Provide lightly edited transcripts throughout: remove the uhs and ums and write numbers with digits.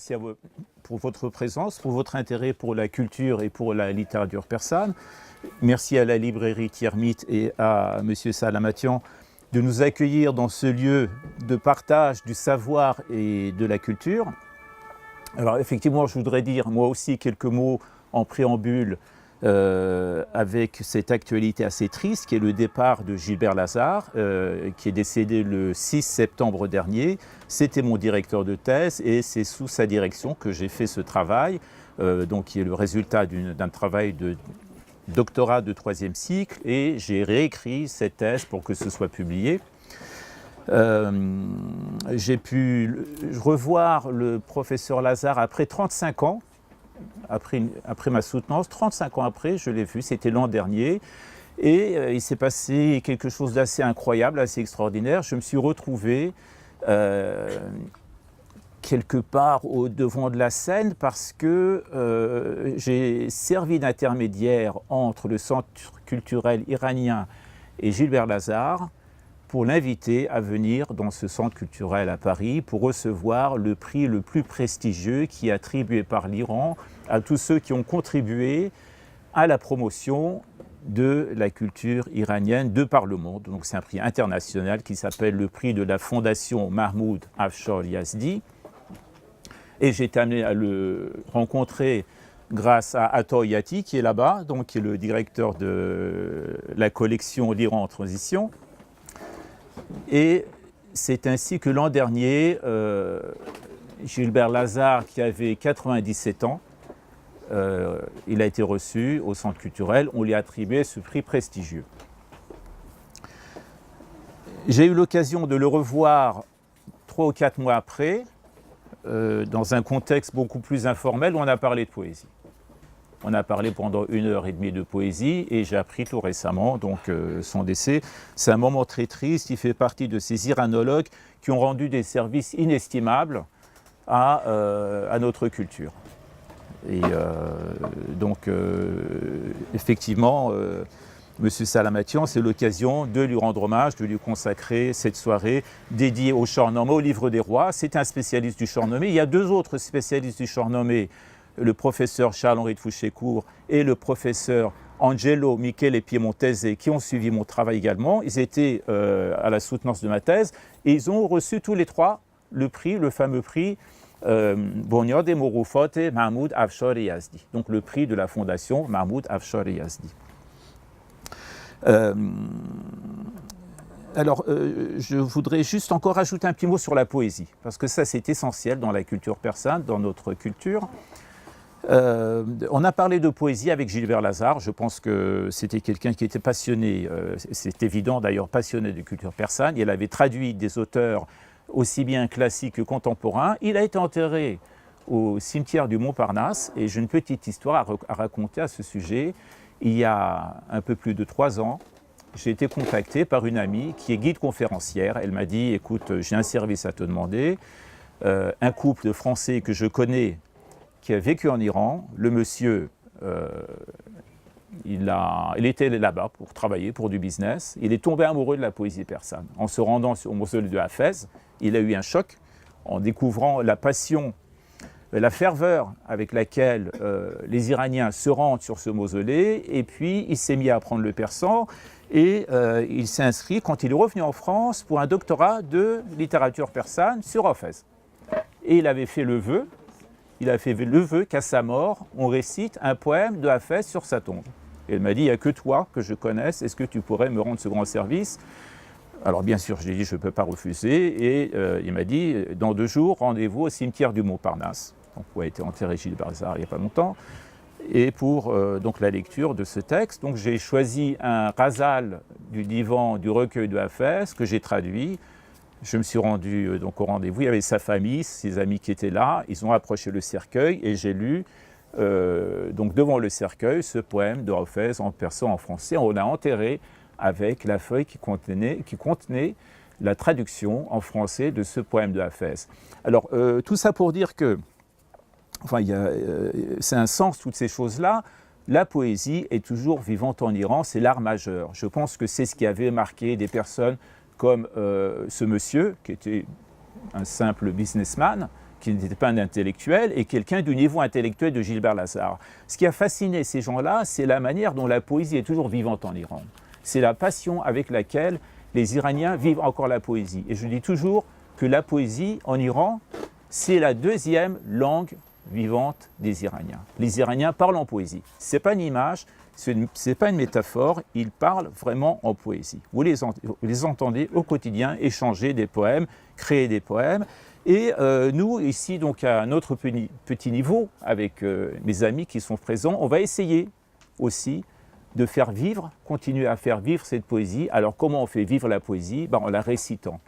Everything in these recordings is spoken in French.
merci à vous pour votre présence, pour votre intérêt pour la culture et pour la littérature persane. Merci à la librairie Tiermite et à M. Salamatian de nous accueillir dans ce lieu de partage du savoir et de la culture. Alors effectivement, je voudrais dire moi aussi quelques mots en préambule avec cette actualité assez triste qui est le départ de Gilbert Lazare, qui est décédé le 6 septembre dernier. C'était mon directeur de thèse et c'est sous sa direction que j'ai fait ce travail, donc qui est le résultat d'un travail de doctorat de 3e cycle, et j'ai réécrit cette thèse pour que ce soit publié. J'ai pu revoir le professeur Lazare après 35 ans, après ma soutenance, 35 ans après, je l'ai vu, c'était l'an dernier, et il s'est passé quelque chose d'assez incroyable, assez extraordinaire. Je me suis retrouvé quelque part au devant de la scène parce que j'ai servi d'intermédiaire entre le Centre culturel iranien et Gilbert Lazare pour l'inviter à venir dans ce centre culturel à Paris pour recevoir le prix le plus prestigieux qui est attribué par l'Iran à tous ceux qui ont contribué à la promotion de la culture iranienne de par le monde. Donc c'est un prix international qui s'appelle le prix de la Fondation Mahmoud Afshar Yazdi. Et j'ai été amené à le rencontrer grâce à Ator Yati qui est là-bas, donc qui est le directeur de la collection l'Iran en transition. Et c'est ainsi que l'an dernier, Gilbert Lazare, qui avait 97 ans, il a été reçu au centre culturel, on lui a attribué ce prix prestigieux. J'ai eu l'occasion de le revoir 3 ou 4 mois après, dans un contexte beaucoup plus informel où on a parlé de poésie. On a parlé pendant 1h30 de poésie et j'ai appris tout récemment donc, son décès. C'est un moment très triste, il fait partie de ces iranologues qui ont rendu des services inestimables à notre culture. Et donc effectivement, M. Salamatian, c'est l'occasion de lui rendre hommage, de lui consacrer cette soirée dédiée au Shahnameh, au livre des rois. C'est un spécialiste du Shahnameh. Il y a 2 autres spécialistes du Shahnameh, le professeur Charles-Henri de Fouchécourt et le professeur Angelo Michele Piemontese, qui ont suivi mon travail également. Ils étaient à la soutenance de ma thèse et ils ont reçu tous les 3 le prix, le fameux prix Bonyad Moroufot Mahmoud Afshar Yazdi, donc le prix de la fondation Mahmoud Afshar Yazdi. Alors, je voudrais juste encore ajouter un petit mot sur la poésie, parce que ça c'est essentiel dans la culture persane, dans notre culture. On a parlé de poésie avec Gilbert Lazare, je pense que c'était quelqu'un qui était passionné, c'est évident d'ailleurs, passionné de culture persane. Il avait traduit des auteurs aussi bien classiques que contemporains. Il a été enterré au cimetière du Montparnasse, et j'ai une petite histoire à raconter à ce sujet. Il y a un peu plus de 3 ans, j'ai été contacté par une amie qui est guide conférencière. Elle m'a dit, écoute, j'ai un service à te demander. Un couple de Français que je connais qui a vécu en Iran, le monsieur, il était là-bas pour travailler, pour du business. Il est tombé amoureux de la poésie persane. En se rendant au mausolée de Hafez, il a eu un choc en découvrant la passion, la ferveur avec laquelle les Iraniens se rendent sur ce mausolée, et puis il s'est mis à apprendre le persan, et il s'est inscrit, quand il est revenu en France, pour un doctorat de littérature persane sur Hafez. Et il avait fait le vœu, qu'à sa mort, on récite un poème de Hafez sur sa tombe. Et elle m'a dit, il n'y a que toi que je connaisse, est-ce que tu pourrais me rendre ce grand service ? Alors bien sûr, je lui ai dit, je ne peux pas refuser, et il m'a dit, dans 2 jours, rendez-vous au cimetière du Montparnasse, donc, où a été enterré Gilbert Lazare il n'y a pas longtemps, et pour donc, la lecture de ce texte. Donc j'ai choisi un ghazal du divan du recueil de Hafez que j'ai traduit. Je me suis rendu donc, au rendez-vous, il y avait sa famille, ses amis qui étaient là, ils ont approché le cercueil et j'ai lu donc devant le cercueil ce poème de Hafez en persan, en français. On l'a enterré avec la feuille qui contenait la traduction en français de ce poème de Hafez. Alors tout ça pour dire que, enfin, c'est un sens toutes ces choses-là. La poésie est toujours vivante en Iran, c'est l'art majeur. Je pense que c'est ce qui avait marqué des personnes comme ce monsieur, qui était un simple businessman, qui n'était pas un intellectuel, et quelqu'un du niveau intellectuel de Gilbert Lazare. Ce qui a fasciné ces gens-là, c'est la manière dont la poésie est toujours vivante en Iran. C'est la passion avec laquelle les Iraniens vivent encore la poésie. Et je dis toujours que la poésie en Iran, c'est la deuxième langue vivante des Iraniens. Les Iraniens parlent en poésie. Ce n'est pas une image, ce n'est pas une métaphore, ils parlent vraiment en poésie. Vous les entendez au quotidien échanger des poèmes, créer des poèmes. Et nous, ici, donc à notre petit niveau, avec mes amis qui sont présents, on va essayer aussi de faire vivre, continuer à faire vivre cette poésie. Alors comment on fait vivre la poésie? En la récitant,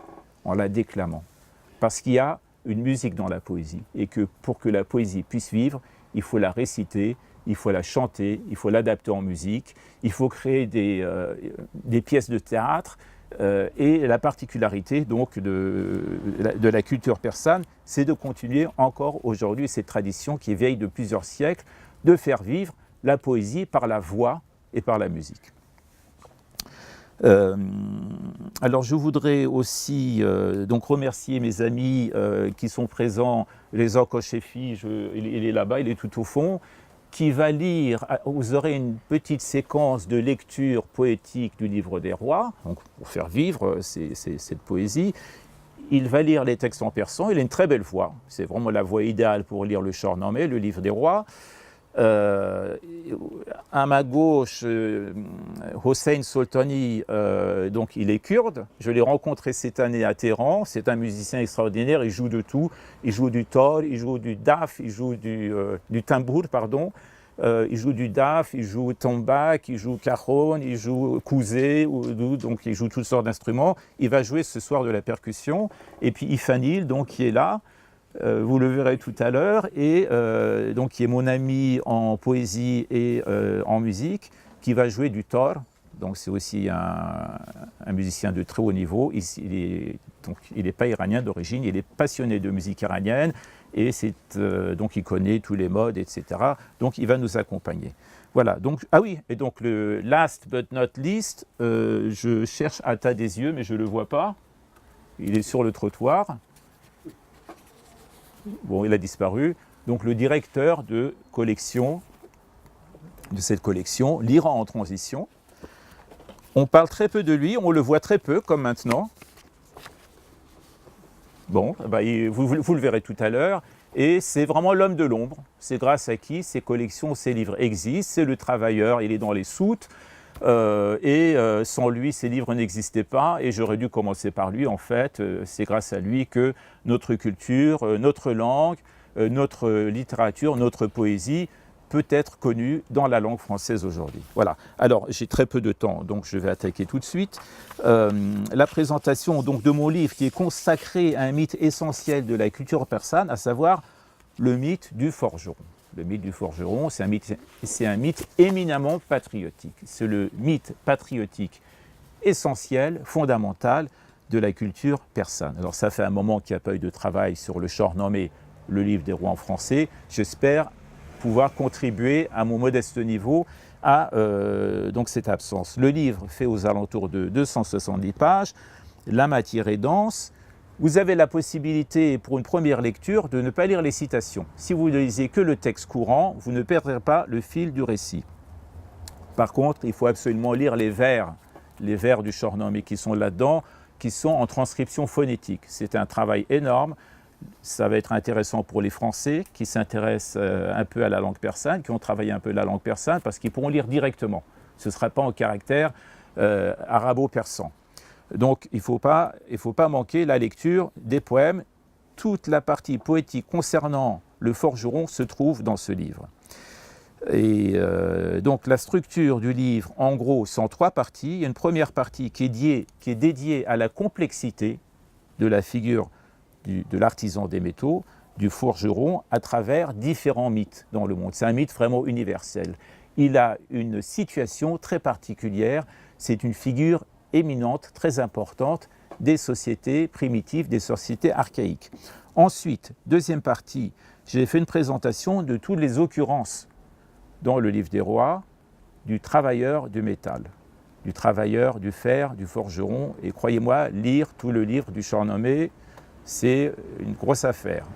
en la déclamant. Parce qu'il y a une musique dans la poésie et que pour que la poésie puisse vivre, il faut la réciter, il faut la chanter, il faut l'adapter en musique, il faut créer des pièces de théâtre. Et la particularité donc de la culture persane, c'est de continuer encore aujourd'hui cette tradition qui est vieille de plusieurs siècles, de faire vivre la poésie par la voix et par la musique. Alors je voudrais aussi donc remercier mes amis qui sont présents, les Kochefi, il est là-bas, il est tout au fond, qui va lire, vous aurez une petite séquence de lecture poétique du Livre des Rois, donc pour faire vivre cette poésie. Il va lire les textes en persan, il a une très belle voix, c'est vraiment la voix idéale pour lire le Shahnameh, le Livre des Rois. À ma gauche, Hossein Soltani, donc il est kurde. Je l'ai rencontré cette année à Téhéran. C'est un musicien extraordinaire. Il joue de tout. Il joue du tor, il joue du daf, il joue du tambour, pardon. Il joue du daf, il joue tombak, il joue cajon, il joue kouzé, donc il joue toutes sortes d'instruments. Il va jouer ce soir de la percussion. Et puis Ifanil, donc qui est là. Vous le verrez tout à l'heure, et donc qui est mon ami en poésie et en musique, qui va jouer du tor. Donc c'est aussi un musicien de très haut niveau. Il n'est pas iranien d'origine, il est passionné de musique iranienne, et donc il connaît tous les modes, etc. Donc il va nous accompagner. Voilà, donc, ah oui, et donc le last but not least, je cherche Atta des yeux, mais je ne le vois pas. Il est sur le trottoir. Bon, il a disparu. Donc le directeur de cette collection, l'Iran en transition. On parle très peu de lui, on le voit très peu, comme maintenant. Bon, vous le verrez tout à l'heure. Et c'est vraiment l'homme de l'ombre. C'est grâce à qui ces collections, ces livres existent. C'est le travailleur, il est dans les soutes. Sans lui, ces livres n'existaient pas, et j'aurais dû commencer par lui. En fait, c'est grâce à lui que notre culture, notre langue, notre littérature, notre poésie peut être connue dans la langue française aujourd'hui. Voilà. Alors, j'ai très peu de temps, donc je vais attaquer tout de suite. La présentation donc, de mon livre qui est consacré à un mythe essentiel de la culture persane, à savoir le mythe du forgeron. Le mythe du forgeron, c'est un mythe éminemment patriotique. C'est le mythe patriotique essentiel, fondamental de la culture persane. Alors ça fait un moment qu'il n'y a pas eu de travail sur le Shahnameh, le Livre des Rois en français. J'espère pouvoir contribuer à mon modeste niveau à donc cette absence. Le livre fait aux alentours de 270 pages. La matière est dense. Vous avez la possibilité, pour une première lecture, de ne pas lire les citations. Si vous ne lisez que le texte courant, vous ne perdrez pas le fil du récit. Par contre, il faut absolument lire les vers du Shahnameh qui sont là-dedans, qui sont en transcription phonétique. C'est un travail énorme. Ça va être intéressant pour les Français qui s'intéressent un peu à la langue persane, qui ont travaillé un peu la langue persane, parce qu'ils pourront lire directement. Ce ne sera pas en caractère arabo-persan. Donc, il ne faut pas manquer la lecture des poèmes. Toute la partie poétique concernant le forgeron se trouve dans ce livre. Et donc, la structure du livre, en gros, c'est en 3 parties. Il y a une première partie qui est dédiée à la complexité de la figure de l'artisan des métaux, du forgeron, à travers différents mythes dans le monde. C'est un mythe vraiment universel. Il a une situation très particulière. C'est une figure éminente, très importante, des sociétés primitives, des sociétés archaïques. Ensuite, deuxième partie, j'ai fait une présentation de toutes les occurrences dans le Livre des Rois du travailleur du métal, du travailleur du fer, du forgeron. Et croyez-moi, lire tout le livre du Shahnameh, c'est une grosse affaire.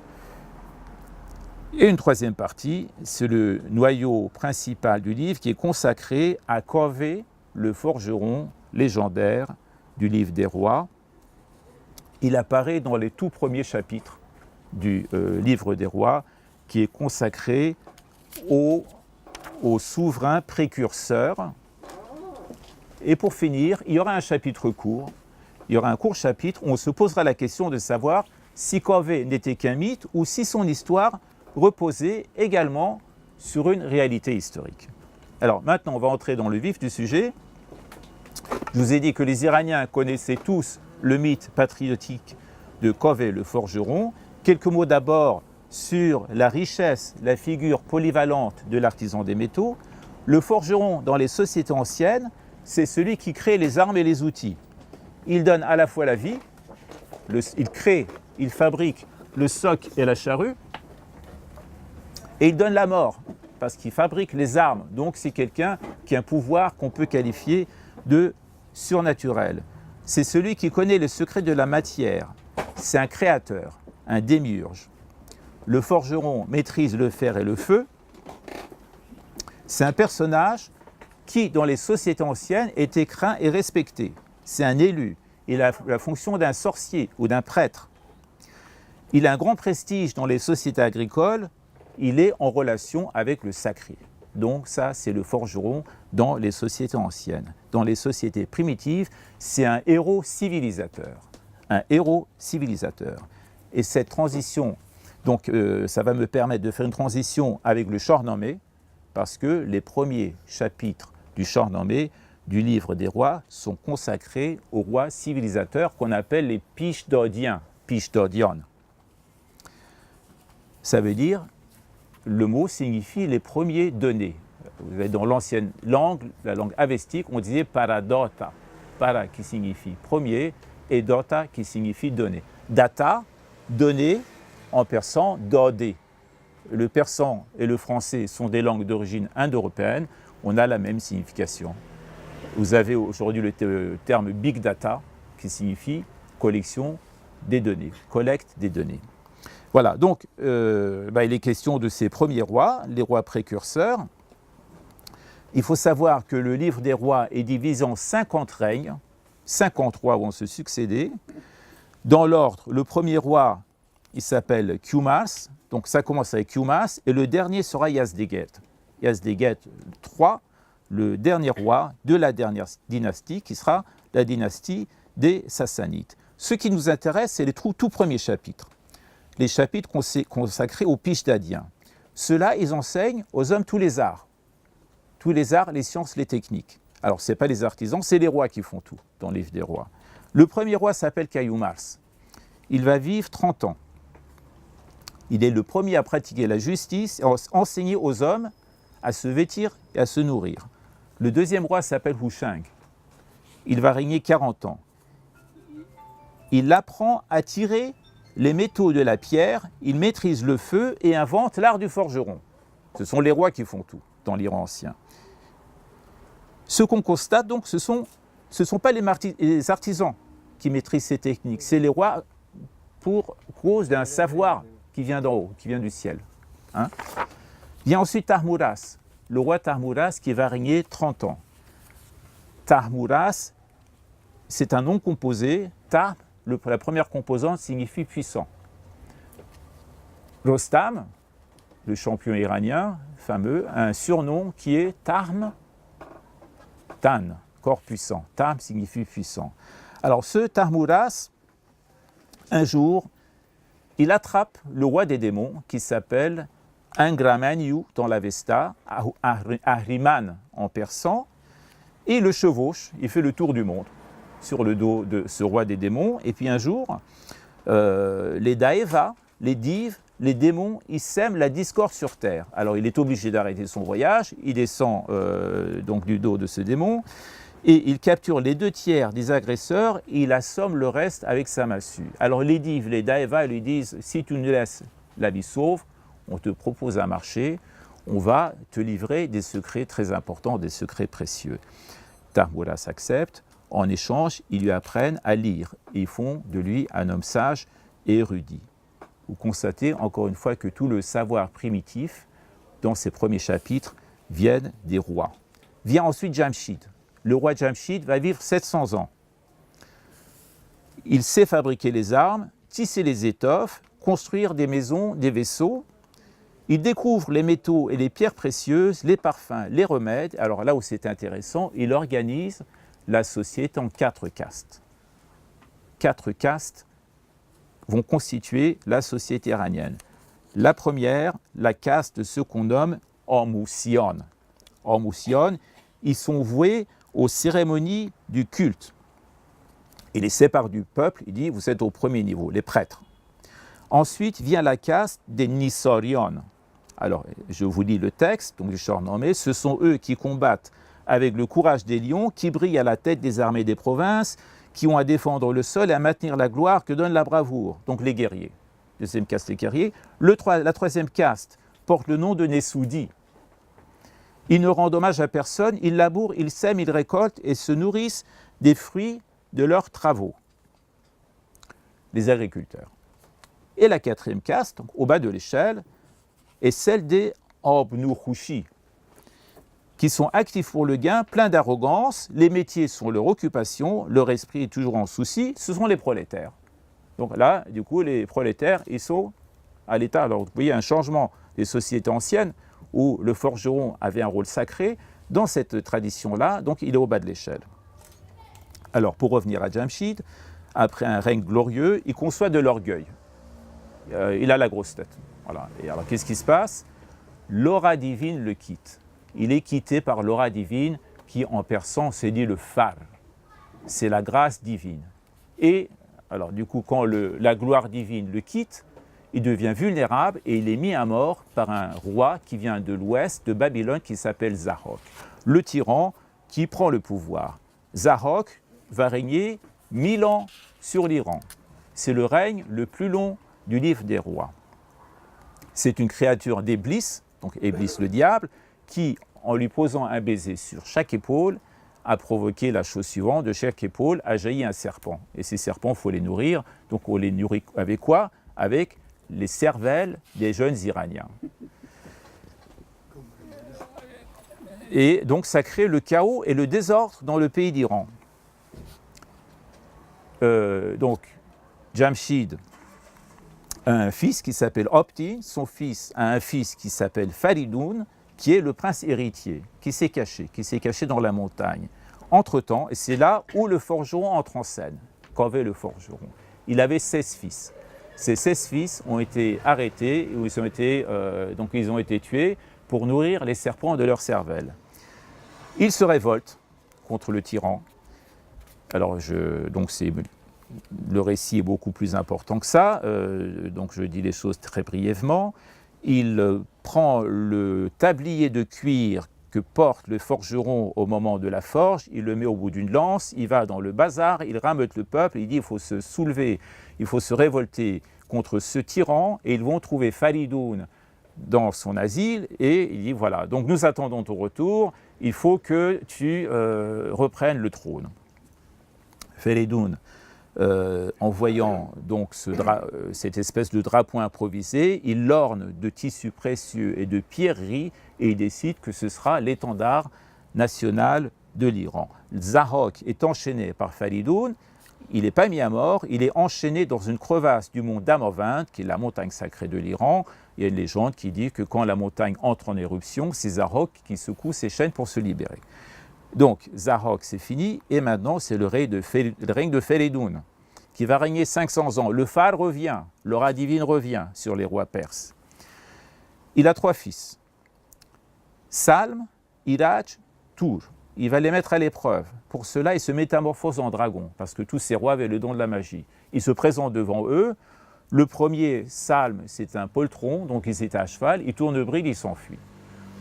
Et une troisième partie, c'est le noyau principal du livre qui est consacré à Kové, le forgeron légendaire du livre des rois. Il apparaît dans les tout premiers chapitres du livre des rois qui est consacré au souverain précurseur. Et pour finir, il y aura un chapitre court, il y aura un court chapitre où on se posera la question de savoir si Kové n'était qu'un mythe ou si son histoire reposait également sur une réalité historique. Alors maintenant, on va entrer dans le vif du sujet. Je vous ai dit que les Iraniens connaissaient tous le mythe patriotique de Kové le forgeron. Quelques mots d'abord sur la richesse, la figure polyvalente de l'artisan des métaux. Le forgeron dans les sociétés anciennes, c'est celui qui crée les armes et les outils. Il donne à la fois la vie, il crée, il fabrique le soc et la charrue, et il donne la mort, parce qu'il fabrique les armes. Donc c'est quelqu'un qui a un pouvoir qu'on peut qualifier de surnaturel. C'est celui qui connaît le secret de la matière. C'est un créateur, un démiurge. Le forgeron maîtrise le fer et le feu. C'est un personnage qui, dans les sociétés anciennes, était craint et respecté. C'est un élu. Il a la fonction d'un sorcier ou d'un prêtre. Il a un grand prestige dans les sociétés agricoles. Il est en relation avec le sacré. Donc ça, c'est le forgeron dans les sociétés anciennes. Dans les sociétés primitives, c'est un héros civilisateur. Un héros civilisateur. Et cette transition, donc ça va me permettre de faire une transition avec le Shahnameh, parce que les premiers chapitres du Shahnameh, du livre des rois, sont consacrés aux rois civilisateurs qu'on appelle les Pishdodiens, Pishdodian. Ça veut dire, le mot signifie les premiers donnés. Vous avez dans l'ancienne langue, la langue avestique, on disait paradota, para qui signifie premier et dota qui signifie donner. Data, donner, en persan, dodé. Le persan et le français sont des langues d'origine indo-européenne, on a la même signification. Vous avez aujourd'hui le terme big data qui signifie collection des données, collecte des données. Voilà, donc il est question de ces premiers rois, les rois précurseurs. Il faut savoir que le livre des rois est divisé en 50 règnes, 50 rois vont se succéder. Dans l'ordre, le premier roi, il s'appelle Kumars, donc ça commence avec Kumars, et le dernier sera Yazdegerd. Yazdegerd III, le dernier roi de la dernière dynastie, qui sera la dynastie des Sassanides. Ce qui nous intéresse, c'est les tout premiers chapitres. Les chapitres consacrés aux Pishdadiens. Ceux-là, ils enseignent aux hommes tous les arts, les sciences, les techniques. Alors, ce n'est pas les artisans, c'est les rois qui font tout dans le livre des rois. Le premier roi s'appelle Kayumars. Il va vivre 30 ans. Il est le premier à pratiquer la justice et à enseigner aux hommes à se vêtir et à se nourrir. Le deuxième roi s'appelle Hushang. Il va régner 40 ans. Il apprend à tirer les métaux de la pierre, il maîtrise le feu et invente l'art du forgeron. Ce sont les rois qui font tout dans l'Iran ancien. Ce qu'on constate donc, ce sont pas les artisans qui maîtrisent ces techniques, c'est les rois pour cause d'un savoir qui vient d'en haut, qui vient du ciel. Vient ensuite Tahmouras, le roi Tahmouras qui va régner 30 ans. Tahmouras, c'est un nom composé, Tah, la première composante signifie puissant. Rostam, le champion iranien fameux, a un surnom qui est Tarm, Tan, corps puissant. Tarm signifie puissant. Alors ce Tahmouras, un jour, il attrape le roi des démons qui s'appelle Ingramanyu dans l'Avesta, Ahriman en persan, et le chevauche, il fait le tour du monde sur le dos de ce roi des démons. Et puis un jour, les Daeva, les Dives, les démons, ils sèment la discorde sur terre. Alors il est obligé d'arrêter son voyage, il descend donc du dos de ce démon, et il capture les 2/3 des agresseurs et il assomme le reste avec sa massue. Alors les Dives, les Daeva lui disent, si tu nous laisses la vie sauve, on te propose un marché, on va te livrer des secrets très importants, des secrets précieux. Tahmouras accepte. En échange, ils lui apprennent à lire. Ils font de lui un homme sage et érudit. vous constatez encore une fois que tout le savoir primitif, dans ces premiers chapitres, viennent des rois. Vient ensuite Jamshid. Le roi Jamshid va vivre 700 ans. Il sait fabriquer les armes, tisser les étoffes, construire des maisons, des vaisseaux. Il découvre les métaux et les pierres précieuses, les parfums, les remèdes. Alors là où c'est intéressant, il organise la société en 4 castes. 4 castes vont constituer la société iranienne. La première, la caste de ceux qu'on nomme Ormousion. Ormousion, ils sont voués aux cérémonies du culte. Il les sépare du peuple, il dit vous êtes au premier niveau, les prêtres. Ensuite vient la caste des Nisorion. Alors, je vous lis le texte, donc je suis renommé, ce sont eux qui combattent avec le courage des lions, qui brillent à la tête des armées des provinces, qui ont à défendre le sol et à maintenir la gloire que donne la bravoure, donc les guerriers. Deuxième caste, les guerriers. La troisième caste porte le nom de Nessoudi. Ils ne rendent hommage à personne, ils labourent, ils sèment, ils récoltent et se nourrissent des fruits de leurs travaux. Les agriculteurs. Et la quatrième caste, donc au bas de l'échelle, est celle des Obnourouchi, qui sont actifs pour le gain, pleins d'arrogance, les métiers sont leur occupation, leur esprit est toujours en souci, ce sont les prolétaires. Donc là, du coup, les prolétaires, ils sont à l'état. Alors, vous voyez un changement des sociétés anciennes où le forgeron avait un rôle sacré. Dans cette tradition-là, donc, il est au bas de l'échelle. Alors, pour revenir à Jamshid, après un règne glorieux, il conçoit de l'orgueil. Il a la grosse tête. Voilà. Et alors, qu'est-ce qui se passe? L'aura divine le quitte. Il est quitté par l'aura divine qui, en persan, se dit le phare. C'est la grâce divine. Et, alors, du coup, quand la gloire divine le quitte, il devient vulnérable et il est mis à mort par un roi qui vient de l'ouest, de Babylone, qui s'appelle Zarok, le tyran qui prend le pouvoir. Zarok va régner 1000 ans sur l'Iran. C'est le règne le plus long du livre des rois. C'est une créature d'Éblis, donc Éblis le diable, qui, en lui posant un baiser sur chaque épaule, a provoqué la chose suivante, de chaque épaule a jailli un serpent. Et ces serpents, il faut les nourrir. Donc on les nourrit avec quoi? Avec les cervelles des jeunes Iraniens. Et donc ça crée le chaos et le désordre dans le pays d'Iran. Donc Jamshid a un fils qui s'appelle Opti, son fils a un fils qui s'appelle Faridoun, qui est le prince héritier, qui s'est caché dans la montagne. Entre-temps, et c'est là où le forgeron entre en scène, qu'avait le forgeron. Il avait 16 fils. Ces 16 fils ont été arrêtés, ils ont été tués pour nourrir les serpents de leur cervelle. Ils se révoltent contre le tyran. Alors, le récit est beaucoup plus important que ça, donc je dis les choses très brièvement. Il prend le tablier de cuir que porte le forgeron au moment de la forge, il le met au bout d'une lance, il va dans le bazar, il rameute le peuple, il dit il faut se soulever, il faut se révolter contre ce tyran, et ils vont trouver Faridoun dans son asile, et il dit voilà, donc nous attendons ton retour, il faut que tu reprennes le trône. Faridoun, en voyant donc cette espèce de drapeau improvisé, il l'orne de tissus précieux et de pierreries et il décide que ce sera l'étendard national de l'Iran. Zarok est enchaîné par Faridoun, il n'est pas mis à mort, il est enchaîné dans une crevasse du mont Damavand, qui est la montagne sacrée de l'Iran. Il y a une légende qui dit que quand la montagne entre en éruption, c'est Zarok qui secoue ses chaînes pour se libérer. Donc, Zarok, c'est fini, et maintenant, c'est le règne de Faridoun, qui va régner 500 ans. Le phare revient, l'aura divine revient sur les rois perses. Il a 3 fils, Salm, Iraj, Tour. Il va les mettre à l'épreuve. Pour cela, il se métamorphose en dragon, parce que tous ces rois avaient le don de la magie. Il se présente devant eux. Le premier, Salm, c'est un poltron, donc il était à cheval, il tourne le bride, il s'enfuit.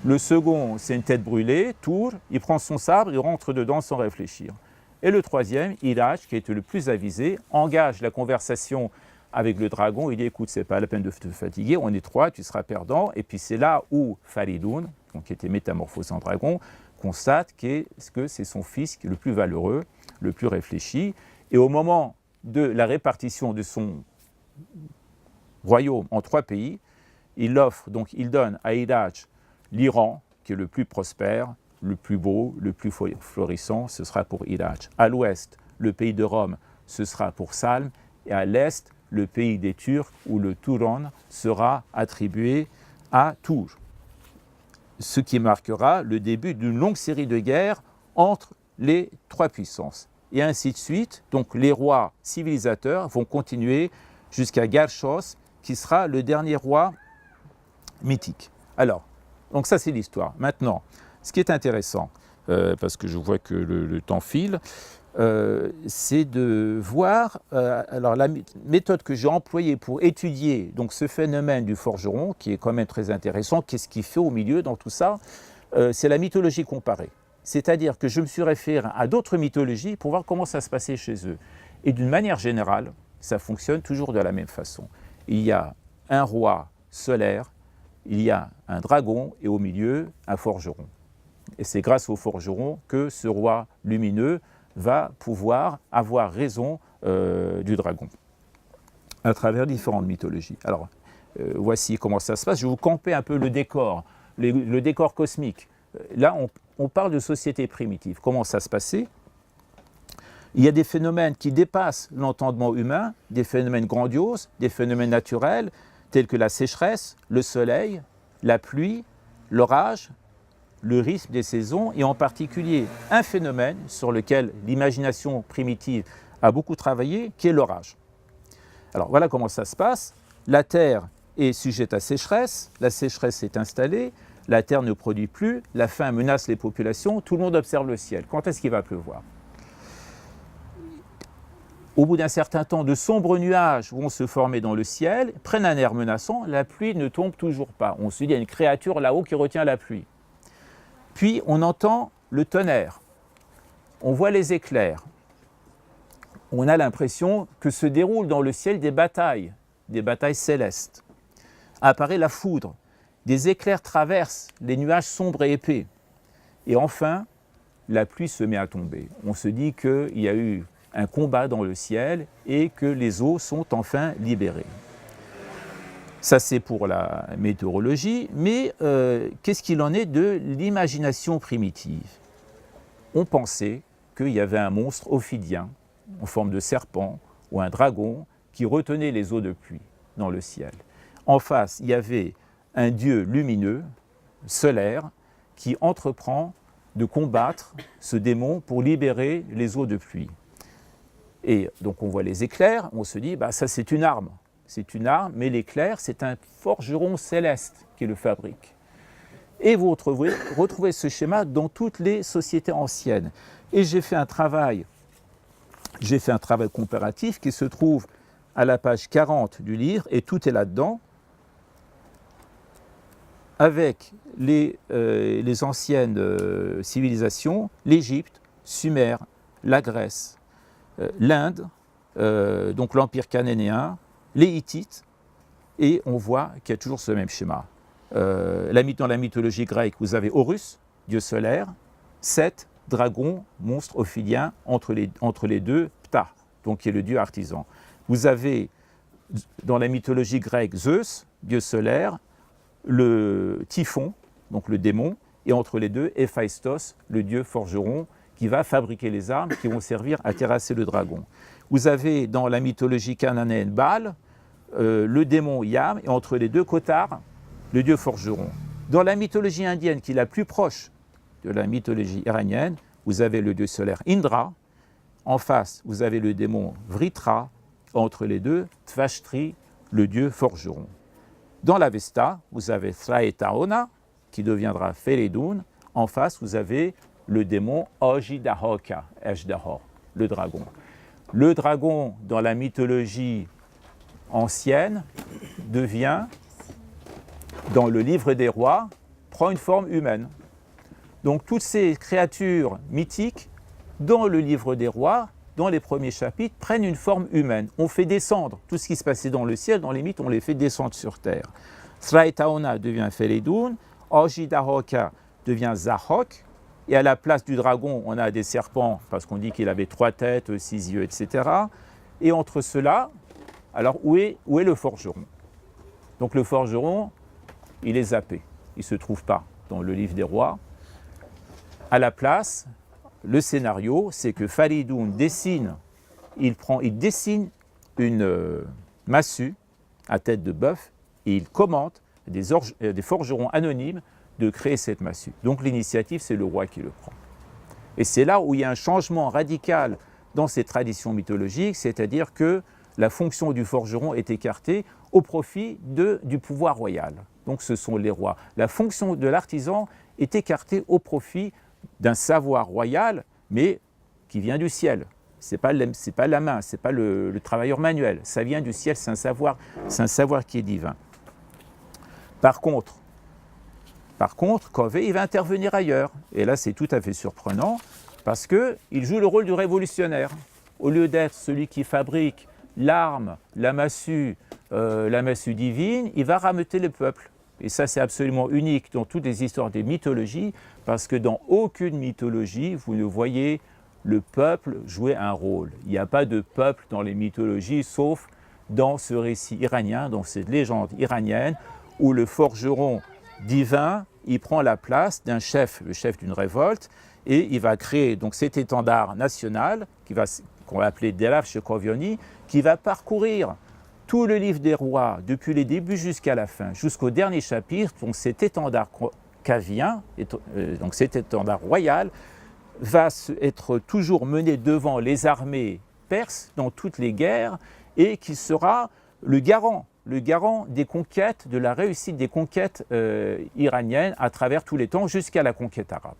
Le second, c'est une tête brûlée, Tour, il prend son sabre, il rentre dedans sans réfléchir. Et le troisième, Iraj, qui était le plus avisé, engage la conversation avec le dragon, il dit écoute, c'est pas la peine de te fatiguer, on est 3, tu seras perdant. Et puis c'est là où Faridoun, donc, qui était métamorphosé en dragon, constate que c'est son fils qui est le plus valeureux, le plus réfléchi. Et au moment de la répartition de son royaume en 3 pays. Il donne à Hillaj l'Iran, qui est le plus prospère, le plus beau, le plus florissant, ce sera pour Hillaj. À l'ouest, le pays de Rome, ce sera pour Salm, et à l'est, le pays des Turcs, où le Turan sera attribué à Tours. Ce qui marquera le début d'une longue série de guerres entre les 3 puissances. Et ainsi de suite, donc les rois civilisateurs vont continuer jusqu'à Garchos, qui sera le dernier roi mythique. Alors, donc ça c'est l'histoire. Maintenant, ce qui est intéressant, parce que je vois que le temps file, c'est de voir alors la méthode que j'ai employée pour étudier donc, ce phénomène du forgeron, qui est quand même très intéressant. Qu'est-ce qu'il fait au milieu dans tout ça? C'est la mythologie comparée. C'est-à-dire que je me suis référé à d'autres mythologies pour voir comment ça se passait chez eux. Et d'une manière générale, ça fonctionne toujours de la même façon. Il y a un roi solaire, il y a un dragon et au milieu, un forgeron. Et c'est grâce au forgeron que ce roi lumineux va pouvoir avoir raison du dragon, à travers différentes mythologies. Alors, voici comment ça se passe. Je vais vous camper un peu le décor, le décor cosmique. Là, on parle de société primitive. Comment ça se passait? Il y a des phénomènes qui dépassent l'entendement humain, des phénomènes grandioses, des phénomènes naturels, tels que la sécheresse, le soleil, la pluie, l'orage, le rythme des saisons, et en particulier un phénomène sur lequel l'imagination primitive a beaucoup travaillé, qui est l'orage. Alors voilà comment ça se passe. La terre est sujette à sécheresse, la sécheresse est installée, la terre ne produit plus, la faim menace les populations, tout le monde observe le ciel. Quand est-ce qu'il va pleuvoir? Au bout d'un certain temps, de sombres nuages vont se former dans le ciel, prennent un air menaçant, la pluie ne tombe toujours pas. On se dit, il y a une créature là-haut qui retient la pluie. Puis on entend le tonnerre, on voit les éclairs. On a l'impression que se déroulent dans le ciel des batailles célestes. Apparaît la foudre, des éclairs traversent les nuages sombres et épais. Et enfin, la pluie se met à tomber. On se dit qu'il y a eu un combat dans le ciel et que les eaux sont enfin libérées. Ça, c'est pour la météorologie, mais qu'est-ce qu'il en est de l'imagination primitive? On pensait qu'il y avait un monstre ophidien, en forme de serpent, ou un dragon, qui retenait les eaux de pluie dans le ciel. En face, il y avait un dieu lumineux, solaire, qui entreprend de combattre ce démon pour libérer les eaux de pluie. Et donc on voit les éclairs, on se dit, ça c'est une arme. C'est une arme, mais l'éclair, c'est un forgeron céleste qui le fabrique. Et vous retrouvez ce schéma dans toutes les sociétés anciennes. Et j'ai fait un travail comparatif qui se trouve à la page 40 du livre, et tout est là-dedans, avec les anciennes civilisations, l'Égypte, Sumer, la Grèce, l'Inde, donc l'Empire cananéen, les Hittites, et on voit qu'il y a toujours ce même schéma. Dans la mythologie grecque, vous avez Horus, dieu solaire, Seth, dragon, monstre ophidien, entre les deux, Ptah, donc qui est le dieu artisan. Vous avez, dans la mythologie grecque, Zeus, dieu solaire, le Typhon, donc le démon, et entre les deux, Héphaïstos, le dieu forgeron, qui va fabriquer les armes qui vont servir à terrasser le dragon. Vous avez dans la mythologie cananéenne Baal, le démon Yam, et entre les deux, Kotar, le dieu forgeron. Dans la mythologie indienne, qui est la plus proche de la mythologie iranienne, vous avez le dieu solaire Indra, en face, vous avez le démon Vritra, entre les deux, Tvashtri, le dieu forgeron. Dans l'Avesta, vous avez Thraetaona, qui deviendra Feridun, en face, vous avez le démon Ojidahoka, Ejdaho, le dragon. Le dragon, dans la mythologie ancienne, devient, dans le livre des rois, prend une forme humaine. Donc toutes ces créatures mythiques, dans le livre des rois, dans les premiers chapitres, prennent une forme humaine. On fait descendre tout ce qui se passait dans le ciel, dans les mythes, on les fait descendre sur terre. Thraetaona devient Feridun, Ojidahoka devient Zahok, et à la place du dragon, on a des serpents, parce qu'on dit qu'il avait 3 têtes, 6 yeux, etc. Et entre ceux-là, alors où est le forgeron? Donc le forgeron, il est zappé. Il ne se trouve pas dans le livre des rois. À la place, le scénario, c'est que Faridoun dessine, il dessine une massue à tête de bœuf et il commande des forgerons anonymes de créer cette massue. Donc l'initiative, c'est le roi qui le prend. Et c'est là où il y a un changement radical dans ces traditions mythologiques, c'est-à-dire que la fonction du forgeron est écartée au profit du pouvoir royal. Donc ce sont les rois. La fonction de l'artisan est écartée au profit d'un savoir royal, mais qui vient du ciel. Ce n'est pas la main, ce n'est pas le travailleur manuel. Ça vient du ciel, c'est un savoir qui est divin. Par contre, Covey, il va intervenir ailleurs. Et là, c'est tout à fait surprenant, parce qu'il joue le rôle du révolutionnaire. Au lieu d'être celui qui fabrique l'arme, la massue divine, il va rameuter le peuple. Et ça, c'est absolument unique dans toutes les histoires des mythologies, parce que dans aucune mythologie, vous ne voyez le peuple jouer un rôle. Il n'y a pas de peuple dans les mythologies, sauf dans ce récit iranien, dans cette légende iranienne, où le forgeron divin, il prend la place d'un chef, le chef d'une révolte, et il va créer donc cet étendard national, qu'on va appeler Delaf Shekovioni, qui va parcourir tout le livre des rois, depuis les débuts jusqu'à la fin, jusqu'au dernier chapitre. Donc cet étendard cavien, donc cet étendard royal, va être toujours mené devant les armées perses dans toutes les guerres, et qui sera le garant des conquêtes, de la réussite des conquêtes iraniennes à travers tous les temps jusqu'à la conquête arabe.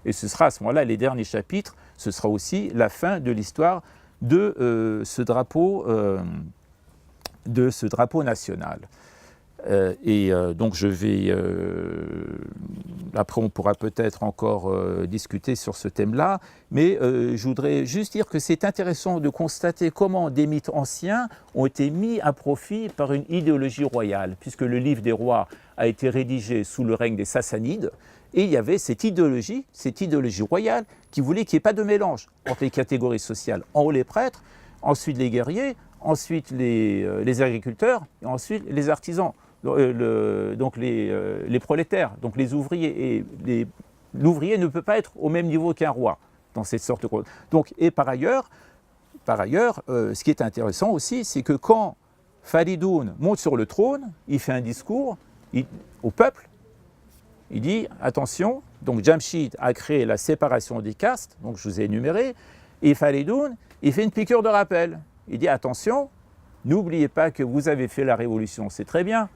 Et ce sera à ce moment-là, les derniers chapitres, ce sera aussi la fin de l'histoire de ce drapeau national. Donc je vais... après on pourra peut-être encore discuter sur ce thème-là, mais je voudrais juste dire que c'est intéressant de constater comment des mythes anciens ont été mis à profit par une idéologie royale, puisque le livre des rois a été rédigé sous le règne des Sassanides, et il y avait cette idéologie royale qui voulait qu'il n'y ait pas de mélange entre les catégories sociales. En haut les prêtres, ensuite les guerriers, ensuite les agriculteurs, et ensuite les artisans. Donc les prolétaires, donc les ouvriers. Et l'ouvrier ne peut pas être au même niveau qu'un roi dans cette sorte de... Donc, et par ailleurs, ce qui est intéressant aussi, c'est que quand Faridoun monte sur le trône, il fait un discours au peuple. Il dit, attention, donc Jamshid a créé la séparation des castes, donc je vous ai énuméré, et Faridoun, il fait une piqûre de rappel. Il dit, attention, n'oubliez pas que vous avez fait la révolution, c'est très bien,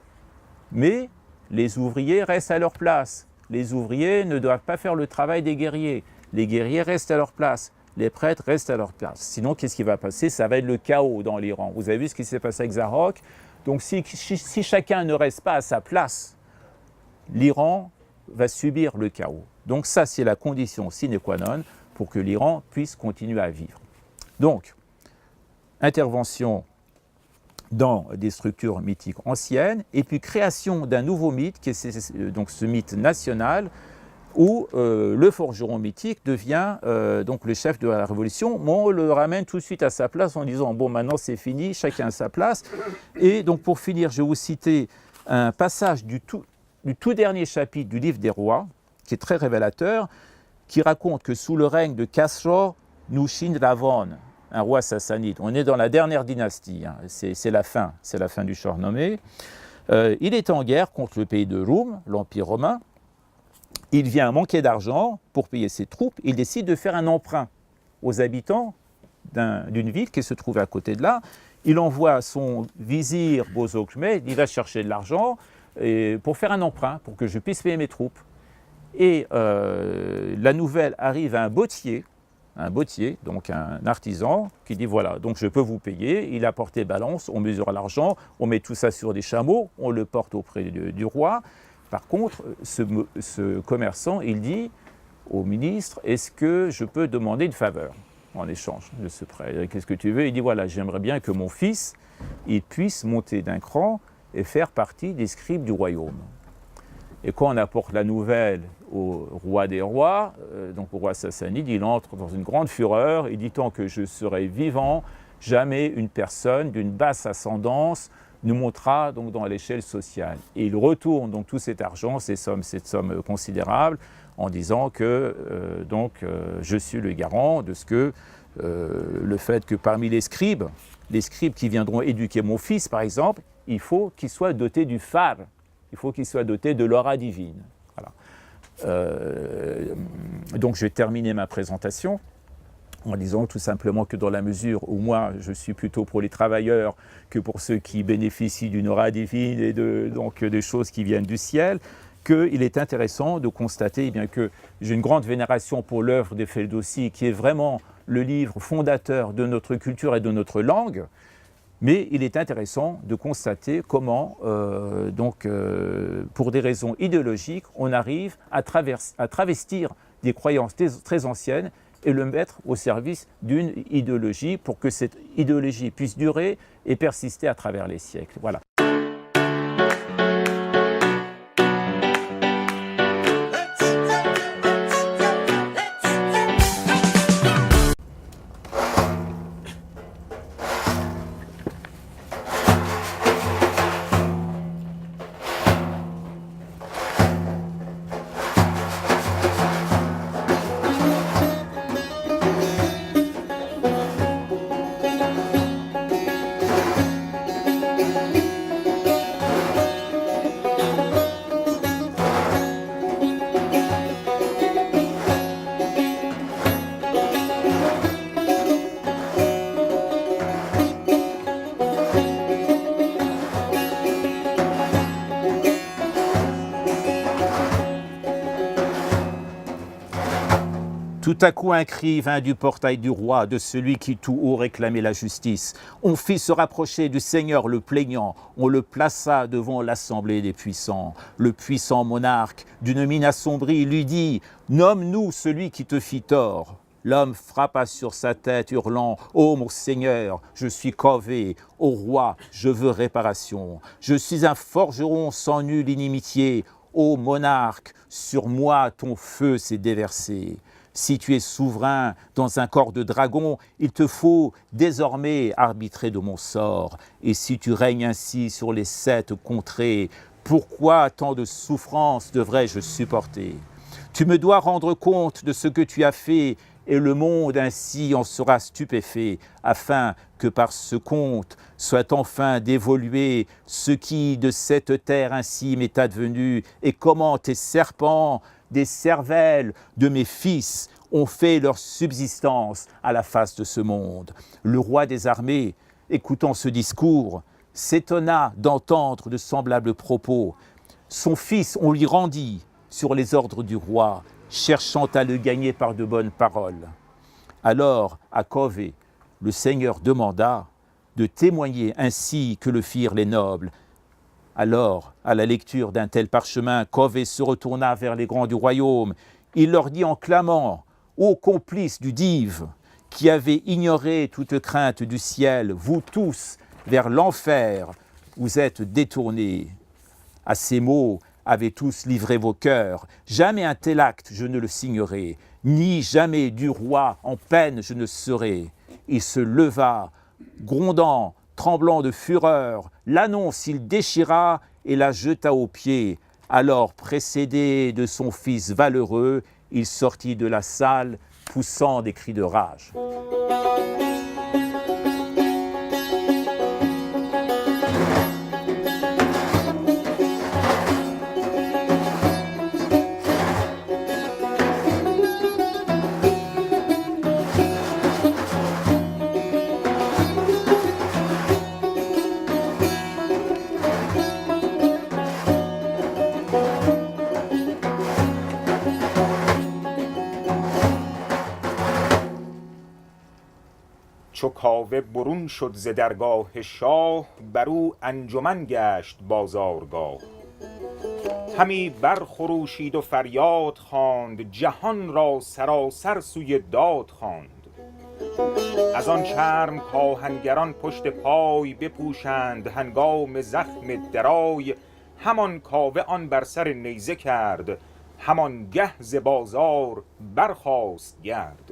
mais les ouvriers restent à leur place. Les ouvriers ne doivent pas faire le travail des guerriers. Les guerriers restent à leur place. Les prêtres restent à leur place. Sinon, qu'est-ce qui va passer? Ça va être le chaos dans l'Iran. Vous avez vu ce qui s'est passé avec Zarok. Donc, si chacun ne reste pas à sa place, l'Iran va subir le chaos. Donc, ça, c'est la condition sine qua non pour que l'Iran puisse continuer à vivre. Donc, intervention dans des structures mythiques anciennes, et puis création d'un nouveau mythe, qui est donc ce mythe national, où le forgeron mythique devient donc le chef de la révolution. Mais on le ramène tout de suite à sa place en disant « bon, maintenant c'est fini, chacun a sa place ». Et donc pour finir, je vais vous citer un passage du tout dernier chapitre du livre des rois, qui est très révélateur, qui raconte que sous le règne de Khasro Nushin Ravon, un roi sassanide, on est dans la dernière dynastie, hein, c'est la fin du Shahnameh, il est en guerre contre le pays de Roum, l'Empire romain. Il vient manquer d'argent pour payer ses troupes, il décide de faire un emprunt aux habitants d'une ville qui se trouve à côté de là. Il envoie son vizir Bozokmed, il va chercher de l'argent pour faire un emprunt, pour que je puisse payer mes troupes. Et la nouvelle arrive à un bottier, donc un artisan, qui dit voilà, donc je peux vous payer. Il a porté balance, on mesure l'argent, on met tout ça sur des chameaux, on le porte auprès du roi. Par contre, ce commerçant, il dit au ministre, est-ce que je peux demander une faveur en échange de ce prêt? Qu'est-ce que tu veux? Il dit voilà, j'aimerais bien que mon fils, il puisse monter d'un cran et faire partie des scribes du royaume. Et quand on apporte la nouvelle au roi des rois, donc au roi sassanide, il entre dans une grande fureur. Il dit tant que je serai vivant, jamais une personne d'une basse ascendance nous montera donc dans l'échelle sociale. Et il retourne donc tout cet argent, cette somme considérable, en disant que je suis le garant de ce que le fait que parmi les scribes qui viendront éduquer mon fils, par exemple, il faut qu'il soit doté du phare, il faut qu'il soit doté de l'aura divine. Voilà. Donc je vais terminer ma présentation en disant tout simplement que dans la mesure où moi je suis plutôt pour les travailleurs que pour ceux qui bénéficient d'une aura divine et donc des choses qui viennent du ciel, qu'il est intéressant de constater eh bien, que j'ai une grande vénération pour l'œuvre de Ferdowsi, qui est vraiment le livre fondateur de notre culture et de notre langue, mais il est intéressant de constater comment, pour des raisons idéologiques, on arrive à travestir des croyances très anciennes et le mettre au service d'une idéologie pour que cette idéologie puisse durer et persister à travers les siècles. Voilà. Tout à coup un cri vint du portail du roi, de celui qui tout haut réclamait la justice. On fit se rapprocher du Seigneur le plaignant, on le plaça devant l'assemblée des puissants. Le puissant monarque, d'une mine assombrie, lui dit « Nomme-nous celui qui te fit tort ». L'homme frappa sur sa tête, hurlant « Ô mon Seigneur, je suis Kové, ô roi, je veux réparation. Je suis un forgeron sans nulle inimitié. Ô monarque, sur moi ton feu s'est déversé. Si tu es souverain dans un corps de dragon, il te faut désormais arbitrer de mon sort. Et si tu règnes ainsi sur les 7 contrées, pourquoi tant de souffrances devrais-je supporter? Tu me dois rendre compte de ce que tu as fait, et le monde ainsi en sera stupéfait, afin que par ce compte soit enfin dévolué ce qui de cette terre ainsi m'est advenu, et comment tes serpents, des cervelles de mes fils ont fait leur subsistance à la face de ce monde. Le roi des armées, écoutant ce discours, s'étonna d'entendre de semblables propos. Son fils, on lui rendit sur les ordres du roi, cherchant à le gagner par de bonnes paroles. Alors, à Kové, le Seigneur demanda de témoigner ainsi que le firent les nobles. Alors, à la lecture d'un tel parchemin, Kové se retourna vers les grands du royaume. Il leur dit en clamant « Ô complices du dive, qui avez ignoré toute crainte du ciel, vous tous, vers l'enfer, vous êtes détournés. » À ces mots, avez tous livré vos cœurs. Jamais un tel acte je ne le signerai, ni jamais du roi en peine je ne serai. Il se leva, grondant, tremblant de fureur, l'annonce il déchira et la jeta aux pieds. Alors, précédé de son fils valeureux, il sortit de la salle, poussant des cris de rage. چو کاوه برون شد ز درگاه شاه، بر او انجمن گشت بازارگاه. همی برخروشید و فریاد خواند، جهان را سراسر سوی داد خواند. از آن چرم کآهنگران پشت پای، بپوشند هنگام زخم درای. همان کاوه آن بر سر نیزه کرد، همان گه ز بازار برخاست گرد.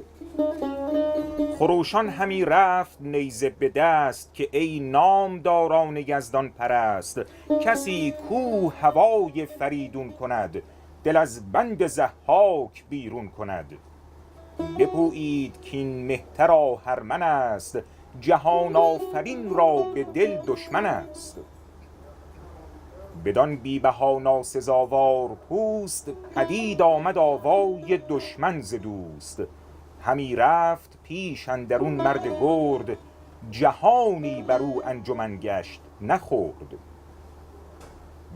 خروشان همی رفت نیزه به دست که ای نامداران یزدان پرست کسی کو هوای فریدون کند دل از بند ضحاک بیرون کند بپویید کین مهتر آهرمن است جهان آفرین را به دل دشمن است بدان بی بها ناسزاوار پوست پدید آمد آوای دشمن ز دوست همی رفت پیش اندرون مرد گرد جهانی بر او انجمن گشت نخورد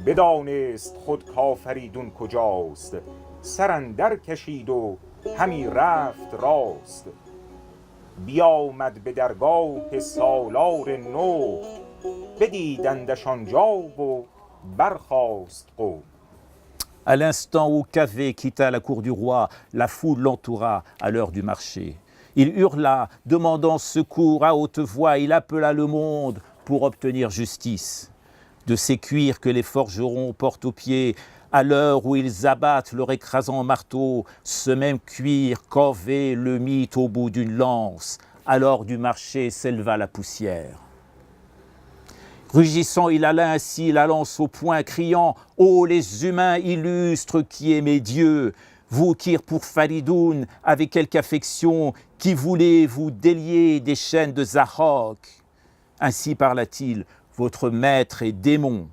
بدانست خود کافریدون کجاست سر اندر کشید و همی رفت راست بیامد به درگاه سالار نو بدیدندش آنجا و برخاست قوم. À l'instant où Kaveh quitta la cour du roi, la foule l'entoura à l'heure du marché. Il hurla, demandant secours à haute voix, il appela le monde pour obtenir justice. De ces cuirs que les forgerons portent aux pieds, à l'heure où ils abattent leur écrasant marteau, ce même cuir Kaveh le mit au bout d'une lance. Alors du marché s'éleva la poussière. Rugissant, il alla ainsi la lance au poing, criant « Ô les humains illustres qui aimez Dieu, vous qui pour Faridoun, avec quelque affection, qui voulez vous délier des chaînes de Zahok. » Ainsi parla-t-il, votre maître est démon,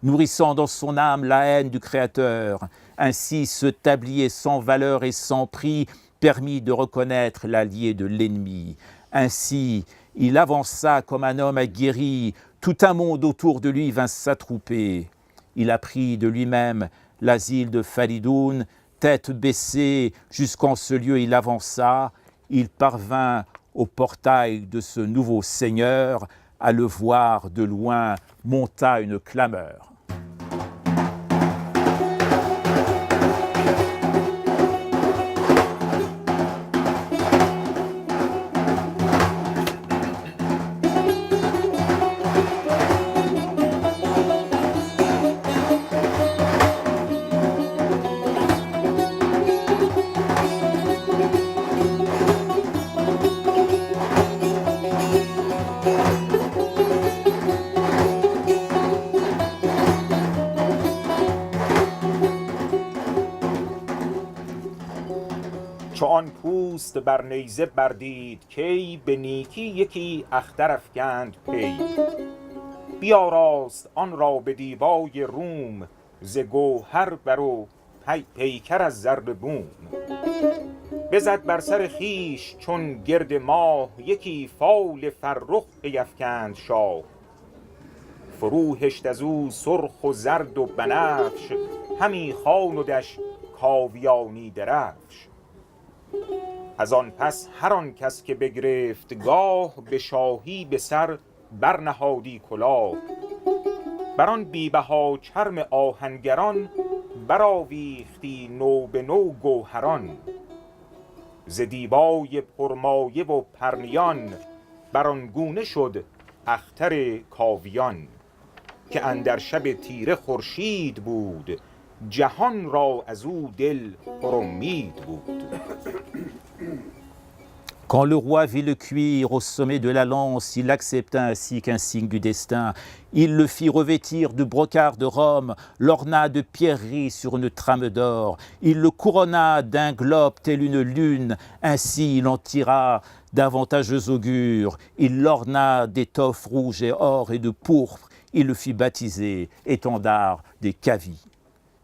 nourrissant dans son âme la haine du Créateur. Ainsi ce tablier sans valeur et sans prix permit de reconnaître l'allié de l'ennemi. Ainsi, il avança comme un homme aguerri, tout un monde autour de lui vint s'attrouper. Il apprit de lui-même l'asile de Faridoun, tête baissée, jusqu'en ce lieu il avança. Il parvint au portail de ce nouveau seigneur, à le voir de loin monta une clameur. چو آن پوست بر نیزه بردید کی به نیکی یکی اختر افکند پی بیاراست آن را به دیبای روم ز گوهر بر و پیکر از زر بوم بزد بر سر خویش چون گرد ماه یکی فال فرخ بیفکند شاه فرو هشت از او سرخ و زرد و بنفش همی خواندش کاویانی درفش از آن پس هر آن کس که بگرفت گاه به شاهی به سر برنهادی کلاه بر آن بی بها چرم آهنگران برآویختی نو به نو گوهران ز دیبای پرمایه و پرنیان بر آن گونه شد اختر کاویان که اندر شب تیره خورشید بود جهان را از او دل پرامید بود. Quand le roi vit le cuir au sommet de la lance, il accepta ainsi qu'un signe du destin. Il le fit revêtir de brocart de Rome, l'orna de pierreries sur une trame d'or. Il le couronna d'un globe tel une lune, ainsi il en tira d'avantageux augures. Il l'orna d'étoffes rouges et or et de pourpre. Il le fit baptiser étendard des Kavis.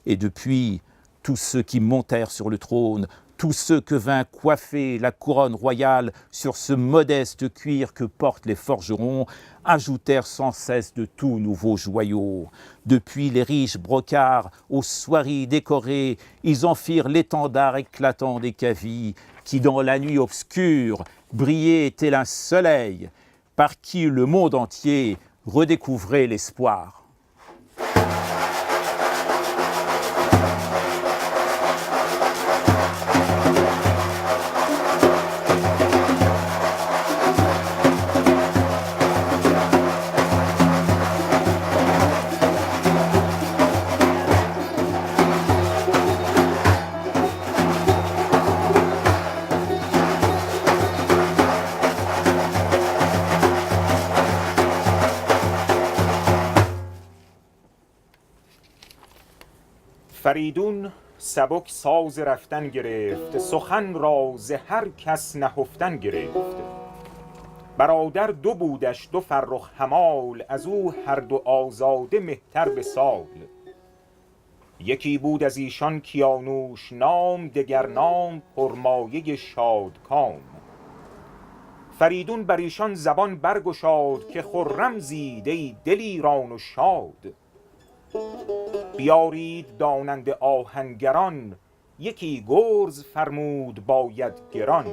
Et depuis, tous ceux qui montèrent sur le trône, tous ceux que vint coiffer la couronne royale sur ce modeste cuir que portent les forgerons, ajoutèrent sans cesse de tout nouveaux joyaux. Depuis les riches brocarts aux soieries décorées, ils en firent l'étendard éclatant des Kavis, qui dans la nuit obscure brillait tel un soleil, par qui le monde entier redécouvrait l'espoir. فریدون سبک ساز رفتن گرفت، سخن را ز هر کس نهفتن گرفت. برادر دو بودش دو فرخ همال، از او هر دو آزاده مهتر به سال. یکی بود از ایشان کیانوش نام، دگر نام پرمایه شادکام. فریدون بر ایشان زبان برگشاد، که خرم زید ای دلیران و شاد. بیارید داننده آهنگران، یکی گرز فرمود باید گران.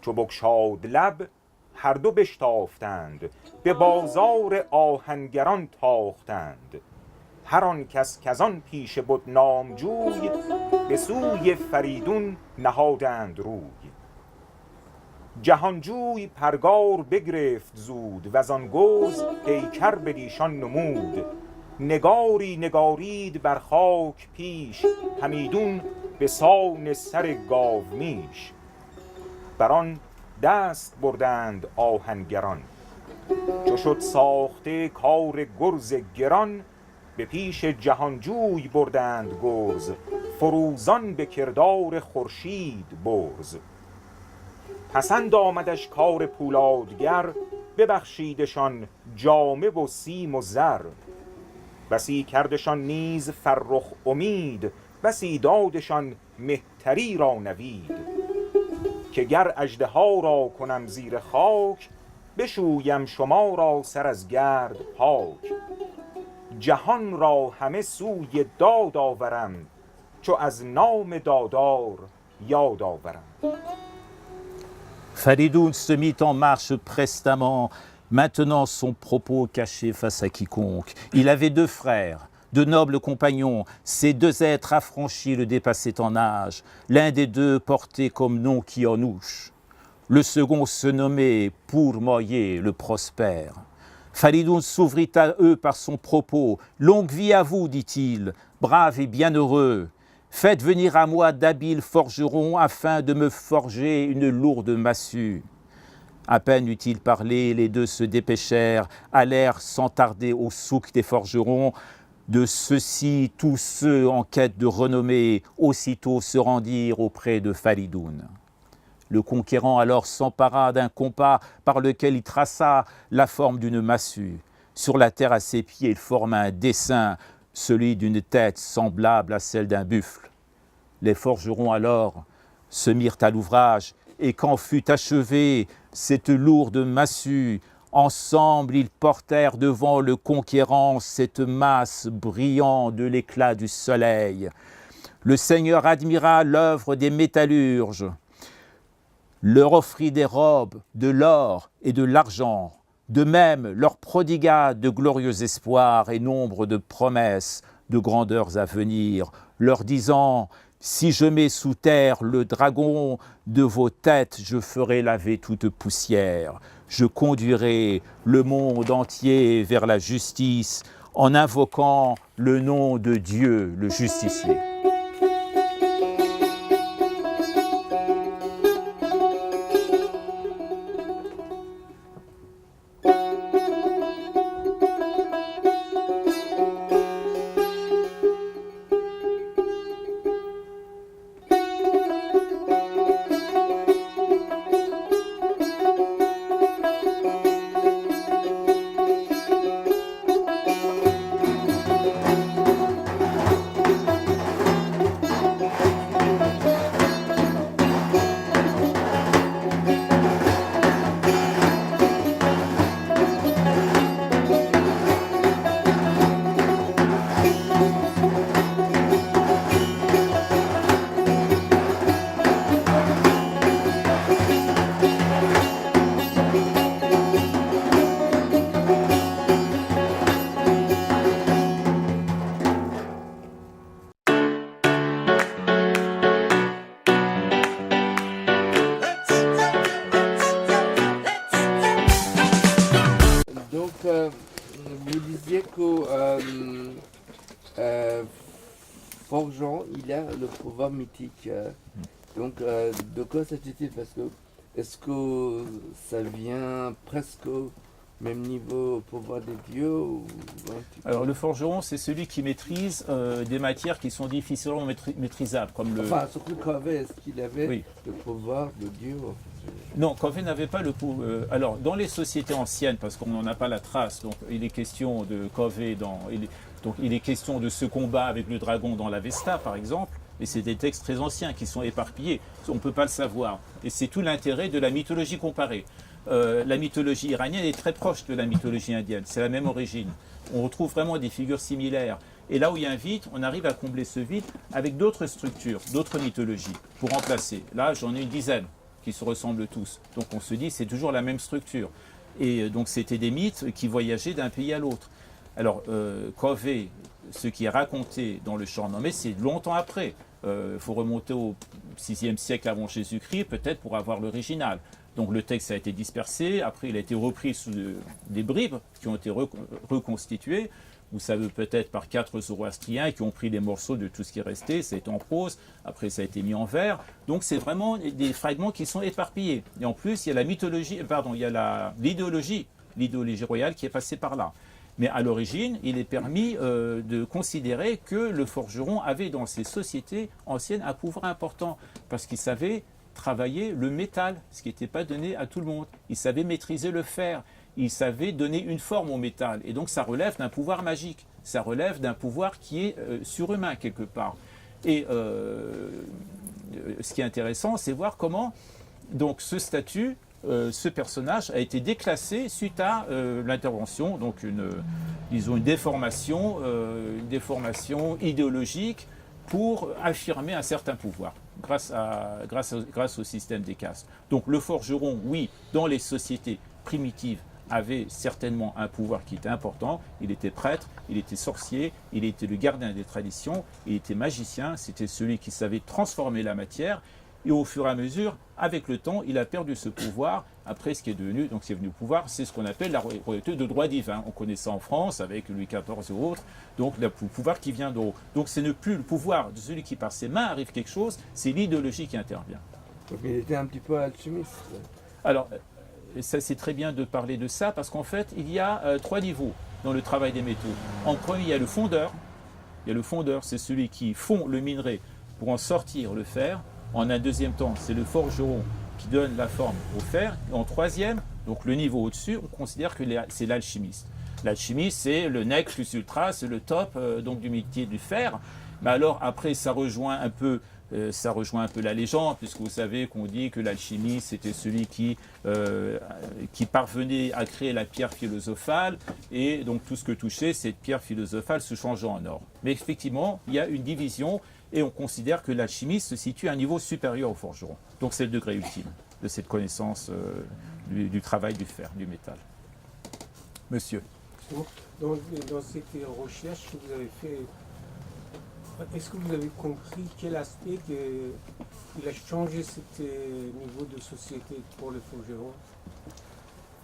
چو بگشاد لب هر دو بشتافتند، به بازار آهنگران تاختند. هر آن کس کزان پیش بد نامجوی، به سوی فریدون نهادند روی. جهانجوی پرگار بگرفت زود، وزان گرز پیکر بدیشان نمود. نگاری نگارید بر خاک پیش، همیدون به سان سر گاومیش. بران دست بردند آهنگران، چو شد ساخته کار گرز گران. به پیش جهانجوی بردند گرز، فروزان به کردار خورشید برز. پسند آمدش کار پولادگر، ببخشیدشان جامه و سیم و زر. بسی کردشان نیز فرخ امید، بسی دادشان مهتری را نوید. که گر اژدها را کنم زیر خاک، بشویم شما را سر از گرد پاک. جهان را همه سوی داد آورم، چو از نام دادار یاد آورم. Faridoun se mit en marche prestement, maintenant son propos caché face à quiconque. Il avait deux frères, de nobles compagnons. Ces deux êtres affranchis le dépassaient en âge. L'un des deux portait comme nom Kianouche. Le second se nommait Pourmoyer le prospère. Faridoun s'ouvrit à eux par son propos. « Longue vie à vous, dit-il, brave et bienheureux. Faites venir à moi d'habiles forgerons afin de me forger une lourde massue. » À peine eut-il parlé, les deux se dépêchèrent, allèrent sans tarder au souk des forgerons. De ceux-ci, tous ceux en quête de renommée, aussitôt se rendirent auprès de Faridoun. Le conquérant alors s'empara d'un compas par lequel il traça la forme d'une massue. Sur la terre à ses pieds, il forma un dessin, celui d'une tête semblable à celle d'un buffle. Les forgerons alors se mirent à l'ouvrage, et quand fut achevée cette lourde massue, ensemble ils portèrent devant le conquérant cette masse brillant de l'éclat du soleil. Le Seigneur admira l'œuvre des métallurges, leur offrit des robes, de l'or et de l'argent. De même, leur prodigua de glorieux espoirs et nombre de promesses, de grandeurs à venir, leur disant « Si je mets sous terre le dragon, de vos têtes je ferai laver toute poussière. Je conduirai le monde entier vers la justice en invoquant le nom de Dieu, le justicier. » Vous disiez que forgeant, il a le pouvoir mythique. Donc, de quoi s'agit-il? Parce que est-ce que ça vient presque même niveau au pouvoir des dieux ou un petit peu. Alors le forgeron, c'est celui qui maîtrise des matières qui sont difficilement maîtrisables, comme le... Enfin, surtout Covey, est-ce qu'il avait Oui. le pouvoir de Dieu? Non, Covey n'avait pas le pouvoir. Alors, dans les sociétés anciennes, parce qu'on n'en a pas la trace, donc il est question de Covey, donc il est question de ce combat avec le dragon dans l'Avesta, par exemple, et c'est des textes très anciens qui sont éparpillés, on ne peut pas le savoir. Et c'est tout l'intérêt de la mythologie comparée. La mythologie iranienne est très proche de la mythologie indienne, c'est la même origine. On retrouve vraiment des figures similaires. Et là où il y a un vide, on arrive à combler ce vide avec d'autres structures, d'autres mythologies, pour remplacer. Là, j'en ai une dizaine qui se ressemblent tous. Donc on se dit c'est toujours la même structure. Et donc c'était des mythes qui voyageaient d'un pays à l'autre. Alors Covey, ce qui est raconté dans le Shahnameh, c'est longtemps après. Il faut remonter au 6e siècle avant Jésus-Christ, peut-être pour avoir l'original. Donc le texte a été dispersé, après il a été repris sous des bribes qui ont été reconstituées. Vous savez peut-être par 4 zoroastriens qui ont pris des morceaux de tout ce qui est resté, c'est en prose, après ça a été mis en vers. Donc c'est vraiment des fragments qui sont éparpillés. Et en plus, il y a la mythologie, pardon, il y a l'idéologie royale qui est passée par là. Mais à l'origine, il est permis de considérer que le forgeron avait dans ces sociétés anciennes un pouvoir important, parce qu'il savait travailler le métal, ce qui n'était pas donné à tout le monde. Il savait maîtriser le fer. Il savait donner une forme au métal. Et donc ça relève d'un pouvoir magique. Ça relève d'un pouvoir qui est surhumain quelque part. Et ce qui est intéressant, c'est voir comment donc, ce statut, ce personnage a été déclassé suite à l'intervention, donc disons une déformation idéologique pour affirmer un certain pouvoir grâce au système des castes. Donc le forgeron, oui, dans les sociétés primitives, avait certainement un pouvoir qui était important. Il était prêtre, il était sorcier, il était le gardien des traditions, il était magicien, c'était celui qui savait transformer la matière. Et au fur et à mesure, avec le temps, il a perdu ce pouvoir. Après, ce qui est devenu, donc c'est venu au pouvoir, c'est ce qu'on appelle la royauté de droit divin. On connaît ça en France avec Louis XIV et autres. Donc le pouvoir qui vient d'en haut. Donc ce n'est plus le pouvoir de celui qui par ses mains arrive quelque chose, c'est l'idéologie qui intervient. Donc il était un petit peu alchimiste. Alors, ça, c'est très bien de parler de ça parce qu'en fait, il y a 3 niveaux dans le travail des métaux. En premier, il y a le fondeur. Il y a le fondeur, c'est celui qui fond le minerai pour en sortir le fer. En un deuxième temps, c'est le forgeron qui donne la forme au fer. Et en troisième, donc le niveau au-dessus, on considère que c'est l'alchimiste. L'alchimiste, c'est le nec plus ultra, c'est le top donc du métier du fer. Mais alors après, ça rejoint un peu la légende, puisque vous savez qu'on dit que l'alchimiste c'était celui qui parvenait à créer la pierre philosophale, et donc tout ce que touchait cette pierre philosophale se changeant en or. Mais effectivement, il y a une division, et on considère que l'alchimiste se situe à un niveau supérieur au forgeron. Donc c'est le degré ultime de cette connaissance du travail du fer, du métal. Monsieur. Dans cette recherche que vous avez fait, est-ce que vous avez compris quel aspect il a changé ce niveau de société pour les forgerons?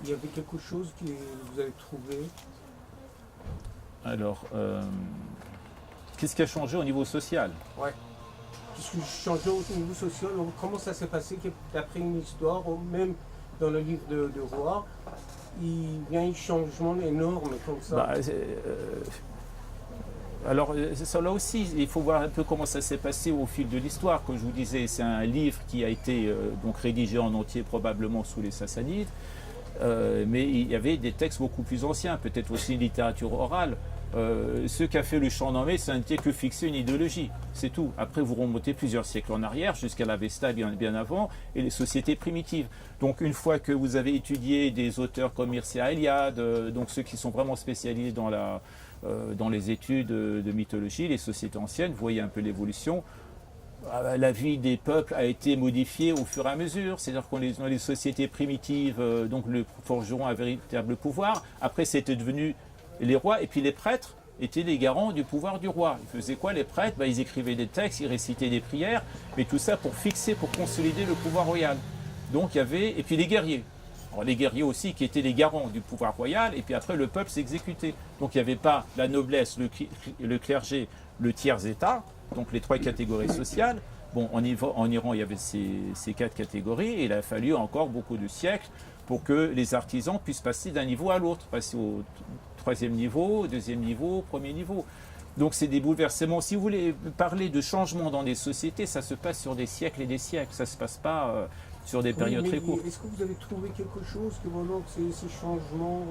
Il y avait quelque chose que vous avez trouvé? Alors, qu'est-ce qui a changé au niveau social? Ouais. Qu'est-ce qui a changé au niveau social? Comment ça s'est passé d'après une histoire, ou même dans le livre de Roi, il y a un changement énorme comme ça? Alors, ça là aussi, il faut voir un peu comment ça s'est passé au fil de l'histoire. Comme je vous disais, c'est un livre qui a été donc rédigé en entier probablement sous les Sassanides, mais il y avait des textes beaucoup plus anciens, peut-être aussi une littérature orale. Ce qu'a fait le Shahnameh, ça n'était que fixer une idéologie, c'est tout. Après, vous remontez plusieurs siècles en arrière, jusqu'à l'Avesta bien avant, et les sociétés primitives. Donc, une fois que vous avez étudié des auteurs comme Mircea Eliade, donc ceux qui sont vraiment spécialisés dans les études de mythologie, les sociétés anciennes, vous voyez un peu l'évolution. La vie des peuples a été modifiée au fur et à mesure, c'est-à-dire qu'on dans les sociétés primitives, donc le forgeron a un véritable pouvoir. Après, c'était devenu les rois, et puis les prêtres étaient les garants du pouvoir du roi. Ils faisaient quoi, les prêtres? Ils écrivaient des textes, ils récitaient des prières, mais tout ça pour fixer, pour consolider le pouvoir royal. Donc il y avait, et puis les guerriers. Alors, les guerriers aussi qui étaient les garants du pouvoir royal, et puis après le peuple s'exécutait. Donc il n'y avait pas la noblesse, le clergé, le tiers-état, donc les 3 catégories sociales, Bon, en Iran, il y avait ces 4 catégories, et il a fallu encore beaucoup de siècles pour que les artisans puissent passer d'un niveau à l'autre, passer au 3e niveau, 2e niveau, 1er niveau. Donc c'est des bouleversements. Si vous voulez parler de changement dans les sociétés, ça se passe sur des siècles et des siècles. Ça ne se passe pas sur des périodes très courtes. Est-ce que vous avez trouvé quelque chose que vraiment que ces changements,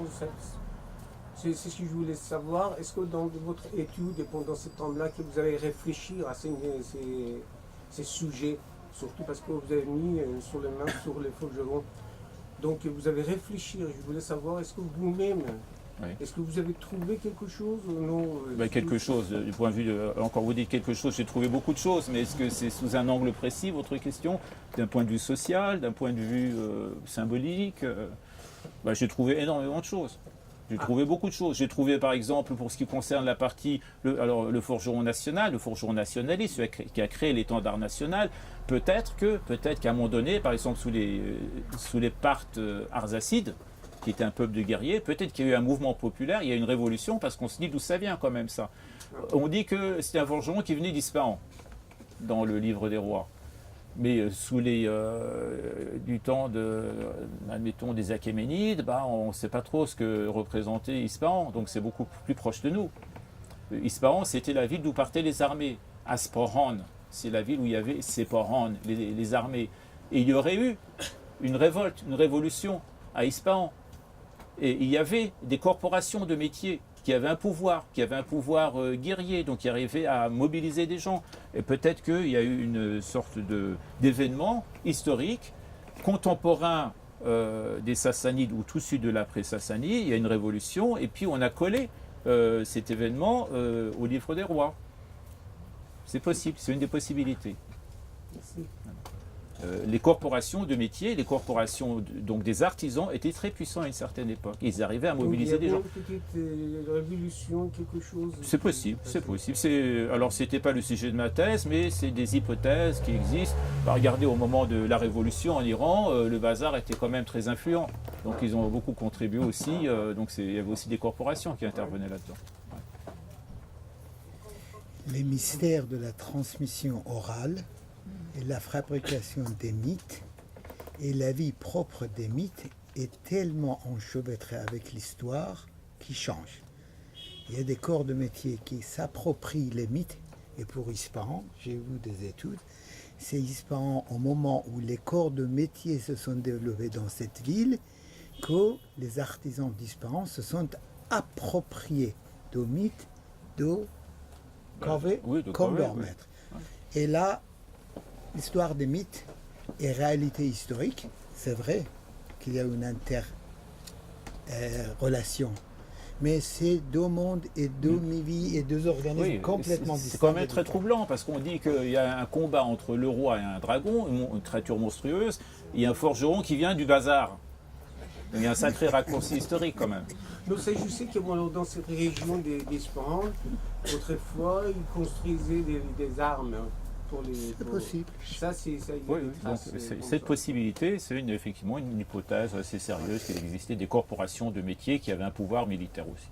c'est ce que je voulais savoir. Est-ce que dans votre étude et pendant ce temps-là, que vous avez réfléchi à ces sujets, surtout parce que vous avez mis sur les mains sur les forgerons. Donc vous avez réfléchi. Je voulais savoir, est-ce que vous-même, Oui. est-ce que vous avez trouvé quelque chose ou non Quelque chose, du point de vue encore vous dites quelque chose, j'ai trouvé beaucoup de choses, mais est-ce que c'est sous un angle précis votre question? D'un point de vue social, d'un point de vue symbolique j'ai trouvé énormément de choses. J'ai trouvé beaucoup de choses. J'ai trouvé par exemple, pour ce qui concerne la partie, le forgeron national, le forgeron nationaliste, celui qui a créé l'étendard national, peut-être qu'à un moment donné, par exemple sous les Parthes arsacides, qui était un peuple de guerriers, peut-être qu'il y a eu un mouvement populaire, il y a une révolution, parce qu'on se dit d'où ça vient quand même ça. On dit que c'était un forgeron qui venait d'Ispahan, dans le livre des rois. Mais du temps admettons, des Achéménides, on ne sait pas trop ce que représentait Ispahan, donc c'est beaucoup plus proche de nous. Ispahan, c'était la ville d'où partaient les armées. Aspahan, c'est la ville où il y avait Sepahan, les armées. Et il y aurait eu une révolte, une révolution à Ispahan. Et il y avait des corporations de métiers qui avaient un pouvoir guerrier, donc qui arrivaient à mobiliser des gens. Et peut-être qu'il y a eu une sorte d'événement historique, contemporain des Sassanides ou tout de suite de l'après-Sassanide, il y a une révolution, et puis on a collé cet événement au livre des rois. C'est possible, c'est une des possibilités. Merci. Les corporations de métiers, les corporations donc des artisans étaient très puissants à une certaine époque. Ils arrivaient à mobiliser des gens. Donc il y a une petite révolution, quelque chose. C'est possible, c'est possible. Alors c'était pas le sujet de ma thèse, mais c'est des hypothèses qui existent. Regardez, au moment de la révolution en Iran, le bazar était quand même très influent. Donc ils ont beaucoup contribué aussi. Donc il y avait aussi des corporations qui intervenaient là-dedans. Les mystères de la transmission orale et la fabrication des mythes et la vie propre des mythes est tellement enchevêtrée avec l'histoire qui change. Il y a des corps de métier qui s'approprient les mythes, et pour Ispahan, j'ai vu des études, c'est Ispahan au moment où les corps de métier se sont développés dans cette ville que les artisans d'Ispahan se sont appropriés de mythes de Corvée comme leur maître. Et là, l'histoire des mythes et réalité historique, c'est vrai qu'il y a une interrelation. Mais c'est deux mondes et deux vies et deux organismes complètement distincts. C'est quand même très troublant parce qu'on dit qu'il y a un combat entre le roi et un dragon, une créature monstrueuse, et un forgeron qui vient du bazar. Donc il y a un sacré raccourci historique quand même. Donc je sais que dans cette région d'Ispahan, autrefois, ils construisaient des armes. C'est possible. Ça, il y a des traces, cette possibilité, c'est effectivement une hypothèse assez sérieuse qu'il existait des corporations de métiers qui avaient un pouvoir militaire aussi.